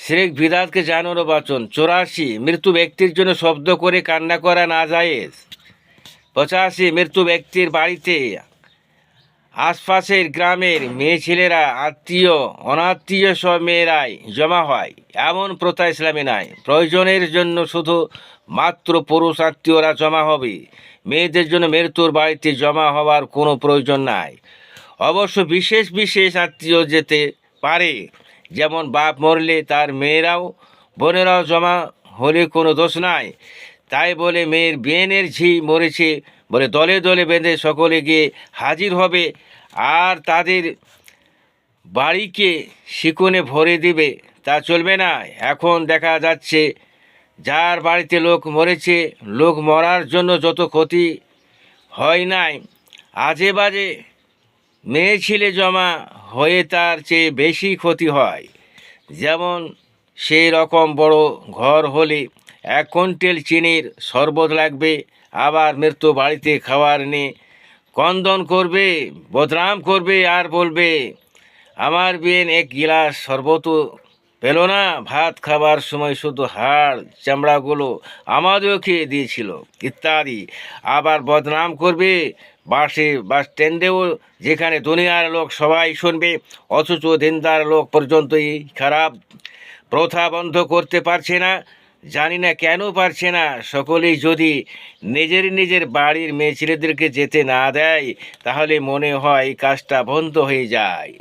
শিরক বিদাতকে জানানো বাচন। 84, মৃত্যু ব্যক্তির জন্য শব্দ করে কান্না করা না জায়েজ। 85, মৃত্যু ব্যক্তির বাড়িতে আশপাশের গ্রামের মেয়ে ছেলেরা আত্মীয় অনাত্মীয় সব মেয়েরাই জমা হয়, এমন প্রথা ইসলামে নাই। প্রয়োজনের জন্য শুধু মাত্র পুরুষ আত্মীয়রা জমা হবে, মেয়েদের জন্য মৃত্যুর বাড়িতে জমা হওয়ার কোনো প্রয়োজন নাই। অবশ্য বিশেষ বিশেষ আত্মীয় যেতে পারে, যেমন বাপ মরলে তার মেয়েরাও বোনেরাও জমা হলে কোনো দোষ নাই। তাই বলে মেয়ের বিয়েনের ঝি মরেছে বলে দলে দলে বেঁধে সকলে গিয়ে হাজির হবে আর তাদের বাড়িকে শিকনে ভরে দিবে, তা চলবে না। এখন দেখা যাচ্ছে যার বাড়িতে লোক মরেছে, লোক মরার জন্য যত ক্ষতি হয় নাই, আজে বাজে মেয়ে ছেলে জমা হয়ে তার চেয়ে বেশি ক্ষতি হয়। যেমন সেই রকম বড় ঘর হলে 1 কুইন্টাল চিনির শরবত লাগবে, আবার মৃত্যু বাড়িতে খাওয়ার নিয়ে কন্দন করবে, বদনাম করবে আর বলবে আমার বিয়েন 1 গিলাস শরবতও পেল না, ভাত খাবার সময় শুধু হাড় চামড়াগুলো আমাদেরও খেয়ে দিয়েছিল ইত্যাদি। আবার বদনাম করবে বাস স্ট্যান্ডেও, যেখানে দুনিয়ার লোক সবাই শুনবে, অথচ দিনদার লোক পর্যন্ত এই খারাপ প্রথা বন্ধ করতে পারছে না। জানি না কেন পারছে না। সকলেই যদি নিজের বাড়ির মেয়ে ছেলেদেরকে যেতে না দেয়, তাহলে মনে হয় কাজটা বন্ধ হয়ে যায়।